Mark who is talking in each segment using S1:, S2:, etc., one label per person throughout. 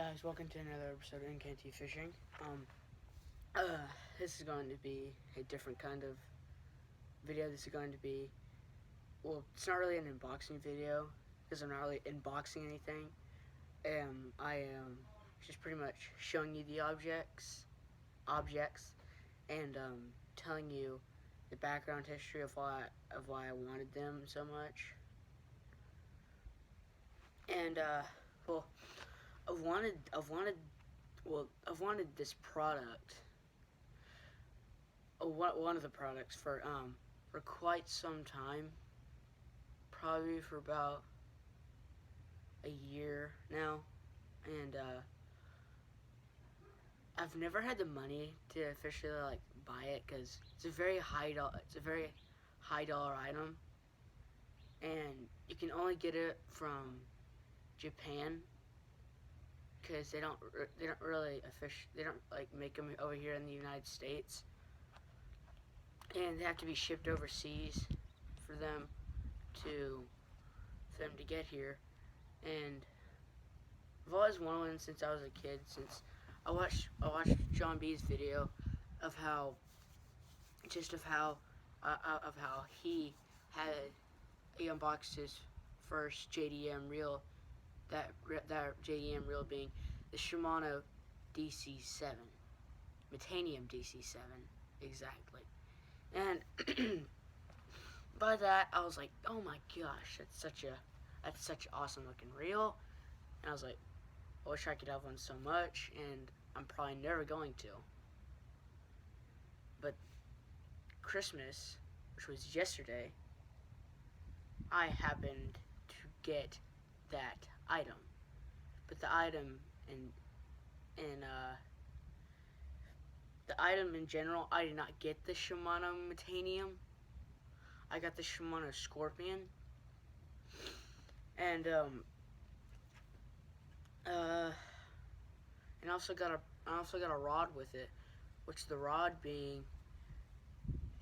S1: guys, welcome to another episode of NKT Fishing. This is going to be a different kind of video. This is going to be, well, it's not really an unboxing video because I'm not really unboxing anything. I am just pretty much showing you the objects, and telling you the background history of why I wanted them so much. And well, I've wanted this product, one of the products for quite some time, probably for about a year now, and I've never had the money to officially buy it because it's a very high dollar item, and you can only get it from Japan because they don't really make them over here in the United States, and they have to be shipped overseas for them to get here. And I've always wanted one since I was a kid. Since I watched John B's video of how he unboxed his first JDM reel. That JDM reel being the Shimano DC7, Metanium DC7, exactly. And by that, I was like, oh my gosh, that's such an awesome looking reel. And I was like, I wish I could have one so much, and I'm probably never going to. But Christmas, which was yesterday, I happened to get that item. But the item in general, I did not get the Shimano Metanium. I got the Shimano Scorpion. And I also got a rod with it, which the rod being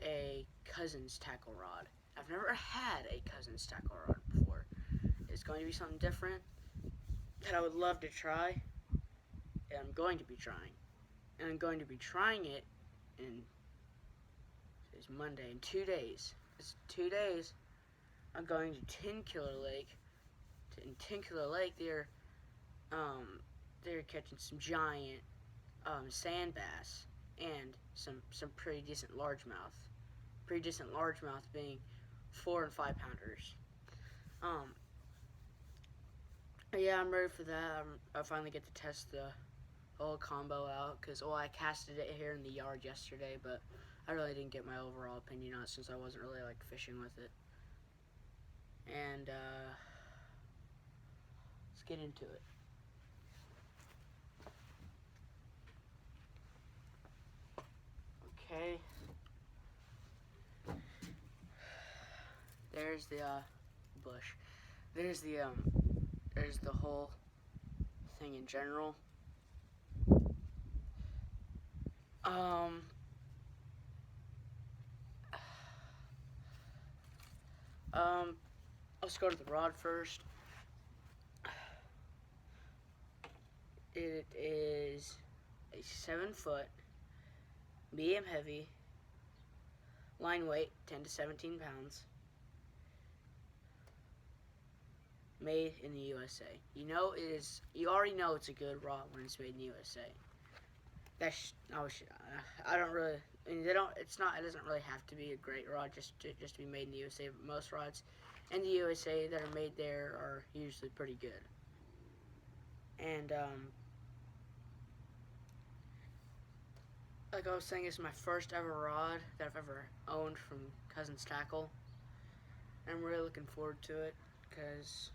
S1: a Cousins tackle rod. I've never had a Cousins tackle rod before. It's going to be something different that I would love to try, and I'm going to be trying. And I'm going to be trying it it's Monday, in 2 days. It's 2 days. I'm going to Tenkiller Lake. In Tenkiller Lake, they're catching some giant sand bass and some pretty decent largemouth. Pretty decent largemouth being 4 and 5 pounders. Yeah, I'm ready for that. I finally get to test the whole combo out because, well, I casted it here in the yard yesterday, but I really didn't get my overall opinion on it since I wasn't really fishing with it. And let's get into it. Okay. There's the bush. There's the whole thing in general. Let's go to the rod first. It is a 7-foot, medium heavy, line weight 10 to 17 pounds, made in the USA. You already know it's a good rod when it's made in the USA. I don't really. I mean, it doesn't really have to be a great rod just to be made in the USA. But most rods in the USA that are made there are usually pretty good. And like I was saying, it's my first ever rod that I've ever owned from Cousins Tackle. I'm really looking forward to it because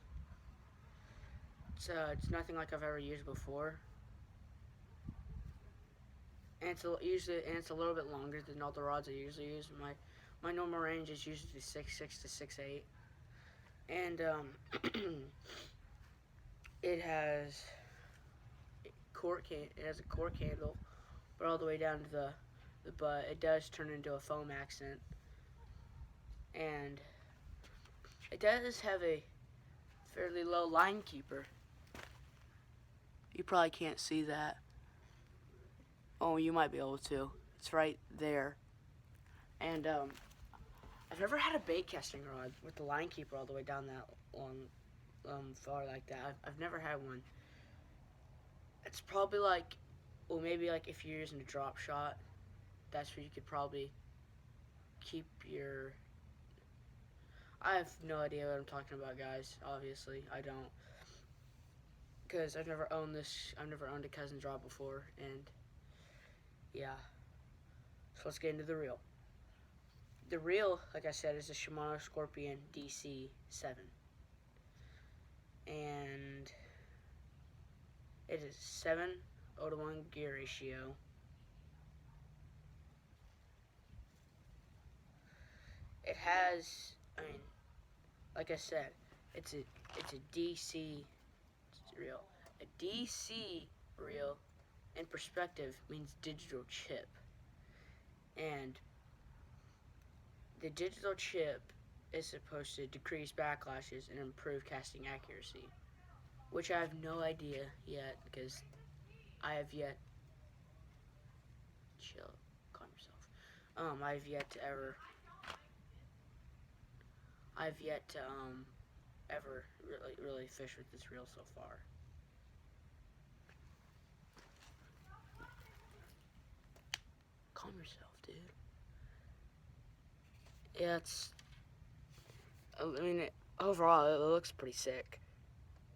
S1: it's nothing like I've ever used before. And it's a little bit longer than all the rods I usually use. My normal range is usually 6'6" to 6'8", and it has a cork handle, but all the way down to the butt. It does turn into a foam accent, and it does have a fairly low line keeper. You probably can't see that. Oh, you might be able to. It's right there. And I've never had a bait casting rod with the line keeper all the way down that long, far like that. I've never had one. It's probably like, well, maybe like if you're using a drop shot, that's where you could probably keep your. I have no idea what I'm talking about, guys. Obviously, I don't, because I've never owned this. I've never owned a cousin drop before, and yeah. So let's get into the reel. The reel, like I said, is a Shimano Scorpion DC7. And it is 7:1 gear ratio. It has, I mean, like I said, it's a DC reel. A DC reel, in perspective, means digital chip. And the digital chip is supposed to decrease backlashes and improve casting accuracy, which I have no idea yet, because I have yet chill, calm yourself. I've yet to ever really fish with this reel so far. Calm yourself, dude. Yeah, I mean, overall, it looks pretty sick.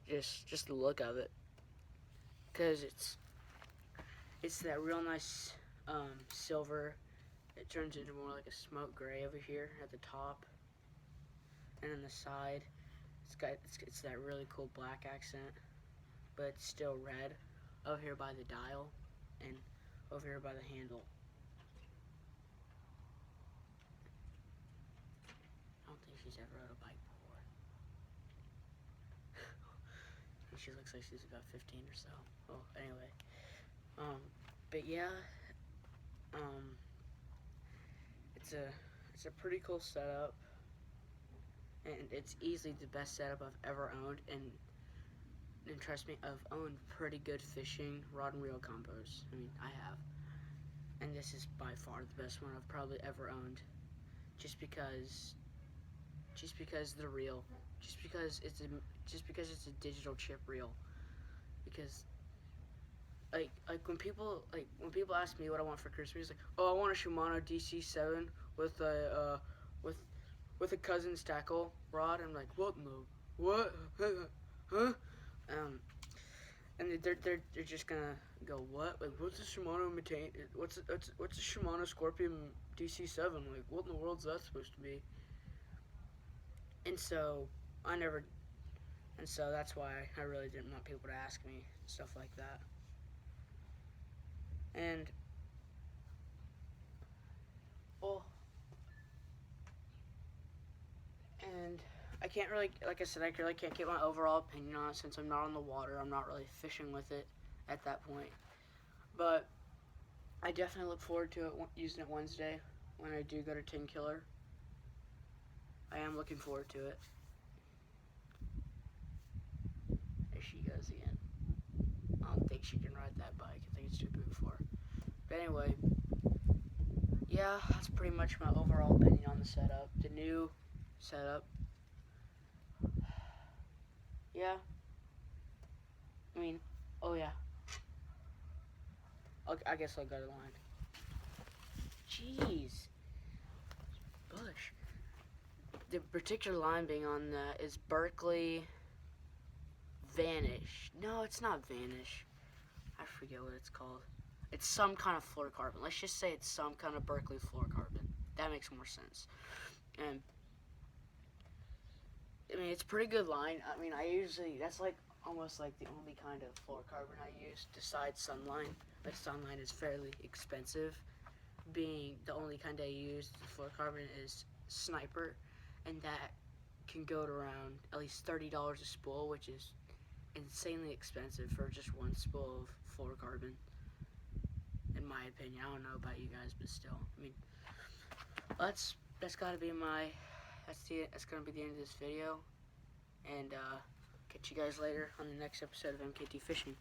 S1: Just the look of it, cause it's that real nice silver. It turns into more like a smoke gray over here at the top, and on the side, it's that really cool black accent, but it's still red over here by the dial and over here by the handle. I don't think she's ever rode a bike before. She looks like she's about 15 or so. Well, anyway, but yeah, it's a pretty cool setup, and it's easily the best setup I've ever owned. And trust me, I've owned pretty good fishing rod and reel combos. I mean, I have, and this is by far the best one I've probably ever owned. Just because the reel, just because it's a digital chip reel. Because like when people ask me what I want for Christmas, like, oh, I want a Shimano DC7 with a cousin's tackle rod. I'm like, what in the what? Huh? And they're just gonna go, what? Like, what's a Shimano What's a Shimano Scorpion DC7? Like, what in the world's that supposed to be? And so that's why I really didn't want people to ask me stuff like that. And I can't really, like I said, I really can't get my overall opinion on it since I'm not on the water. I'm not really fishing with it at that point. But I definitely look forward to using it Wednesday when I do go to Tin Killer. I am looking forward to it. There she goes again. I don't think she can ride that bike. I think it's too big for her. But anyway, yeah, that's pretty much my overall opinion on the setup. The new setup. Yeah. I mean, oh yeah. I guess I'll go to the line. Jeez. Bush. The particular line being on that is Berkley Vanish. No, it's not Vanish. I forget what it's called. It's some kind of fluorocarbon. Let's just say it's some kind of Berkley fluorocarbon. That makes more sense. And I mean, it's a pretty good line. I mean, that's like almost like the only kind of fluorocarbon I use besides Sunline. Like, Sunline is fairly expensive. Being the only kind I use, the fluorocarbon is Sniper, and that can go to around at least $30 a spool, which is insanely expensive for just one spool of fluorocarbon, in my opinion. I don't know about you guys, but still, I mean, that's gonna be the end of this video, and catch you guys later on the next episode of MKT Fishing.